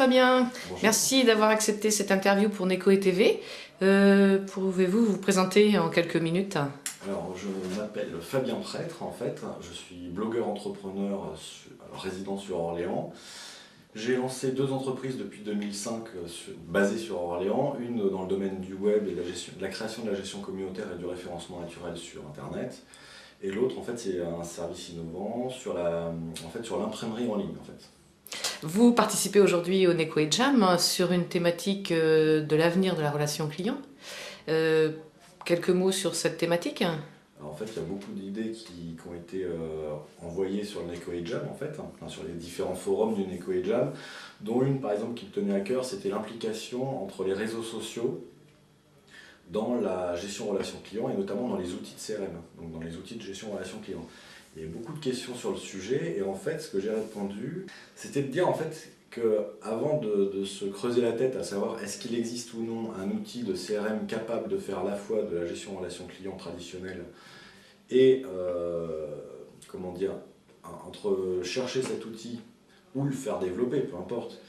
Fabien, Bonjour. merci d'avoir accepté cette interview pour Neko et TV. Pouvez-vous vous présenter en quelques minutes? Alors, je m'appelle Fabien Prêtre, en fait. Je suis blogueur entrepreneur résident sur Orléans. J'ai lancé 2 entreprises depuis 2005 basées sur Orléans, une dans le domaine du web et de la création de la gestion communautaire et du référencement naturel sur Internet. Et l'autre, en fait, c'est un service innovant sur l'imprimerie en ligne, en fait. Vous participez aujourd'hui au Neko et Jam sur une thématique de l'avenir de la relation client. Quelques mots sur cette thématique? Alors, en fait, il y a beaucoup d'idées qui ont été envoyées sur le Neko et Jam, en fait, sur les différents forums du Neko et Jam, dont une, par exemple, qui me tenait à cœur, c'était l'implication entre les réseaux sociaux dans la gestion relation client et notamment dans les outils de CRM, donc dans les outils de gestion relation client. Il y a eu beaucoup de questions sur le sujet et en fait, ce que j'ai répondu, c'était de dire en fait qu'avant de se creuser la tête à savoir est-ce qu'il existe ou non un outil de CRM capable de faire à la fois de la gestion relation client traditionnelle et comment dire, entre chercher cet outil ou le faire développer, peu importe,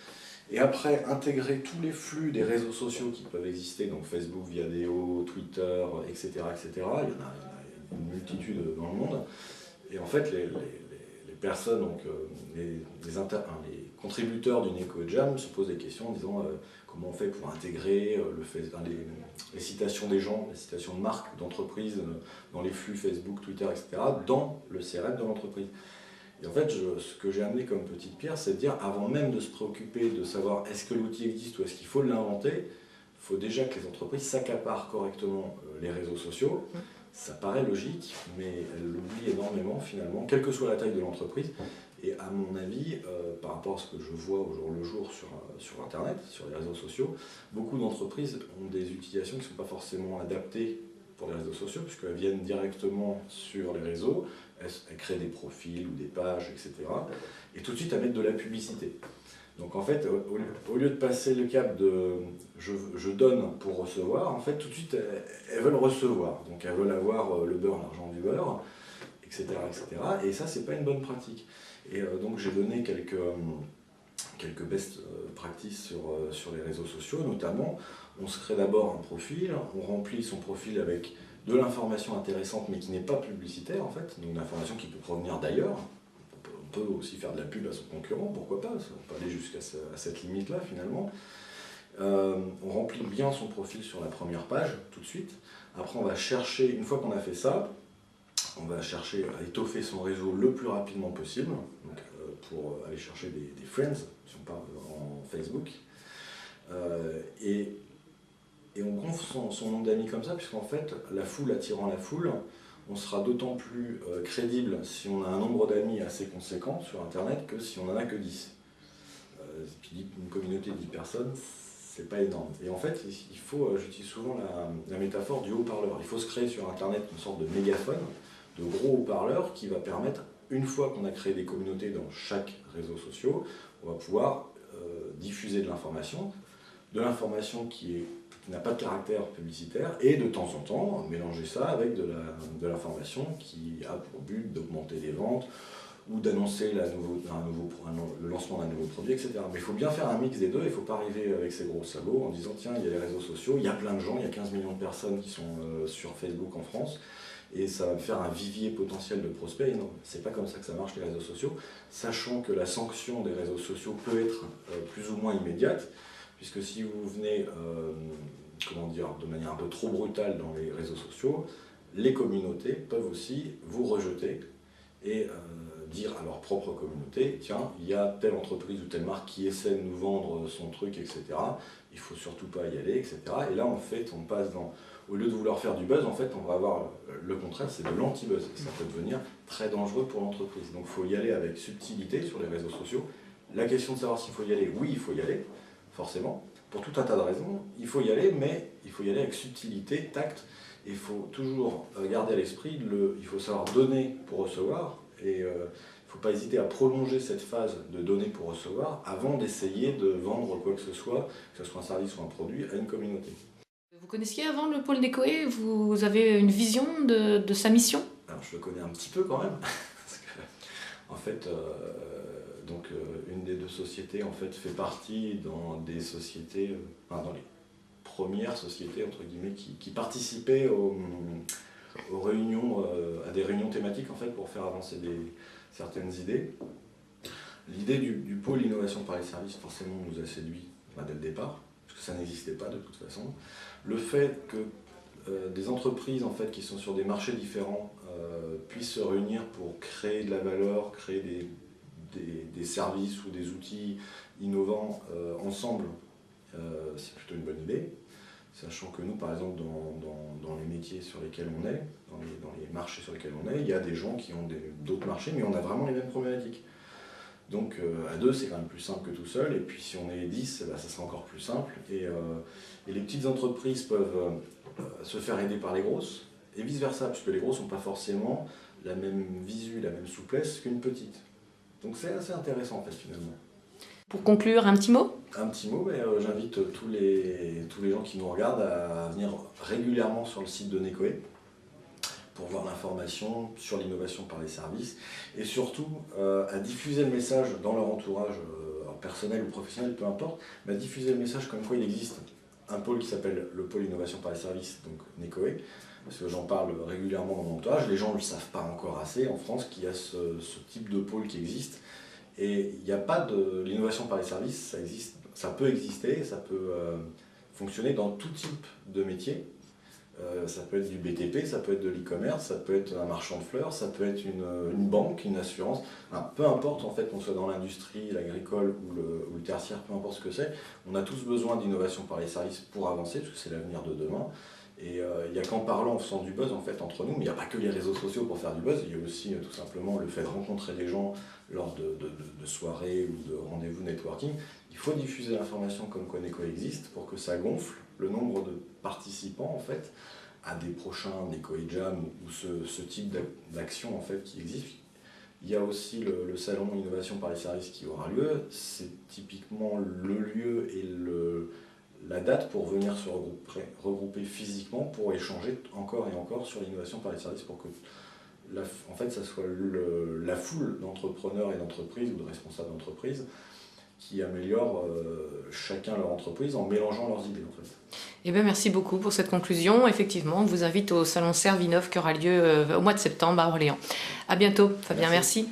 et après intégrer tous les flux des réseaux sociaux qui peuvent exister, donc Facebook, Viadeo, Twitter, etc., etc. Il y en a une multitude dans le monde. Et en fait, les personnes, donc, les contributeurs du Neko et Jam se posent des questions en disant comment on fait pour intégrer les citations des gens, les citations de marques, d'entreprises dans les flux Facebook, Twitter, etc., dans le CRM de l'entreprise. Et en fait, ce que j'ai amené comme petite pierre, c'est de dire, avant même de se préoccuper de savoir est-ce que l'outil existe ou est-ce qu'il faut l'inventer, il faut déjà que les entreprises s'accaparent correctement les réseaux sociaux. Ça paraît logique, mais elles l'oublient énormément finalement, quelle que soit la taille de l'entreprise. Et à mon avis, par rapport à ce que je vois au jour le jour sur Internet, sur les réseaux sociaux, beaucoup d'entreprises ont des utilisations qui ne sont pas forcément adaptées pour les réseaux sociaux, puisqu'elles viennent directement sur les réseaux, elles créent des profils ou des pages, etc. Et tout de suite, elles mettent de la publicité. Donc en fait, au lieu de passer le cap de je donne pour recevoir, en fait, tout de suite, elles veulent recevoir. Donc elles veulent avoir le beurre, l'argent du beurre, etc., etc. Et ça, c'est pas une bonne pratique. Et donc j'ai donné quelques best practices sur les réseaux sociaux, notamment, on se crée d'abord un profil, on remplit son profil avec de l'information intéressante mais qui n'est pas publicitaire en fait, donc l'information qui peut provenir d'ailleurs. On peut aussi faire de la pub à son concurrent, pourquoi pas, on peut aller jusqu'à cette limite-là finalement. On remplit bien son profil sur la première page tout de suite. Après on va chercher, une fois qu'on a fait ça, on va chercher à étoffer son réseau le plus rapidement possible, donc, pour aller chercher des friends, si on parle en Facebook. Et on gonfle son nombre d'amis comme ça, puisqu'en fait, la foule attirant la foule, on sera d'autant plus crédible si on a un nombre d'amis assez conséquent sur Internet que si on n'en a que 10. Une communauté de 10 personnes, c'est pas énorme. Et en fait, il faut, j'utilise souvent la métaphore du haut-parleur. Il faut se créer sur Internet une sorte de mégaphone, de gros haut-parleur qui va permettre, une fois qu'on a créé des communautés dans chaque réseau social, on va pouvoir diffuser de l'information qui n'a pas de caractère publicitaire, et de temps en temps mélanger ça avec de l'information qui a pour but d'augmenter les ventes ou d'annoncer le lancement d'un nouveau produit, etc. Mais il faut bien faire un mix des deux, il ne faut pas arriver avec ses gros sabots en disant tiens, il y a les réseaux sociaux, il y a plein de gens, il y a 15 millions de personnes qui sont sur Facebook en France, et ça va me faire un vivier potentiel de prospects. Et non, c'est pas comme ça que ça marche les réseaux sociaux, sachant que la sanction des réseaux sociaux peut être plus ou moins immédiate, puisque si vous venez de manière un peu trop brutale dans les réseaux sociaux, les communautés peuvent aussi vous rejeter et dire à leur propre communauté, tiens, il y a telle entreprise ou telle marque qui essaie de nous vendre son truc, etc. Il ne faut surtout pas y aller, etc. Et là, en fait, on passe au lieu de vouloir faire du buzz, en fait, on va avoir le contraire, c'est de l'anti-buzz. Ça peut devenir très dangereux pour l'entreprise. Donc il faut y aller avec subtilité sur les réseaux sociaux. La question de savoir s'il faut y aller, oui, il faut y aller, forcément, pour tout un tas de raisons. Il faut y aller, mais il faut y aller avec subtilité, tact. Il faut toujours garder à l'esprit, il faut savoir donner pour recevoir, et il ne faut pas hésiter à prolonger cette phase de donner pour recevoir avant d'essayer de vendre quoi que ce soit un service ou un produit, à une communauté. Vous connaissiez avant le pôle Neko? Vous avez une vision de sa mission? Alors je le connais un petit peu quand même, parce que, en fait, Donc une des deux sociétés en fait fait partie dans des sociétés, dans les premières sociétés entre guillemets qui participaient aux réunions, à des réunions thématiques en fait pour faire avancer certaines idées. L'idée du pôle innovation par les services forcément nous a séduit dès le départ, parce que ça n'existait pas de toute façon. Le fait que des entreprises en fait, qui sont sur des marchés différents puissent se réunir pour créer de la valeur, créer des services ou des outils innovants ensemble, c'est plutôt une bonne idée. Sachant que nous, par exemple, dans les métiers sur lesquels on est, dans les marchés sur lesquels on est, il y a des gens qui ont d'autres marchés, mais on a vraiment les mêmes problématiques. Donc à deux, c'est quand même plus simple que tout seul, et puis si on est 10, ça sera encore plus simple. Et les petites entreprises peuvent se faire aider par les grosses, et vice-versa, puisque les grosses n'ont pas forcément la même visu, la même souplesse qu'une petite. Donc c'est assez intéressant en fait finalement. Pour conclure, un petit mot ? Un petit mot, j'invite tous les gens qui nous regardent à venir régulièrement sur le site de Necoe pour voir l'information sur l'innovation par les services et surtout à diffuser le message dans leur entourage personnel ou professionnel, peu importe, mais à diffuser le message comme quoi il existe un pôle qui s'appelle le pôle innovation par les services, donc Necoe, parce que j'en parle régulièrement dans mon entourage, les gens ne le savent pas encore assez en France qu'il y a ce type de pôle qui existe. Et il n'y a pas de l'innovation par les services, ça existe, ça peut exister, ça peut fonctionner dans tout type de métier. Ça peut être du BTP, ça peut être de l'e-commerce, ça peut être un marchand de fleurs, ça peut être une banque, une assurance. Enfin, peu importe en fait qu'on soit dans l'industrie, l'agricole ou le tertiaire, peu importe ce que c'est, on a tous besoin d'innovation par les services pour avancer, parce que c'est l'avenir de demain. Et il n'y a qu'en parlant, en faisant du buzz en fait entre nous, mais il n'y a pas que les réseaux sociaux pour faire du buzz, il y a aussi tout simplement le fait de rencontrer des gens lors de soirées ou de rendez-vous networking. Il faut diffuser l'information comme quoi Necoe existe pour que ça gonfle le nombre de participants en fait à des prochains Necoe Jam ou ce type d'action en fait qui existe. Il y a aussi le salon innovation par les services qui aura lieu. C'est typiquement le lieu et la date pour venir se regrouper physiquement pour échanger encore et encore sur l'innovation par les services pour que en fait, ça soit la foule d'entrepreneurs et d'entreprises ou de responsables d'entreprises qui améliorent chacun leur entreprise en mélangeant leurs idées en fait. Eh bien, merci beaucoup pour cette conclusion. Effectivement, on vous invite au salon Servinov qui aura lieu au mois de septembre à Orléans. À bientôt, Fabien, merci.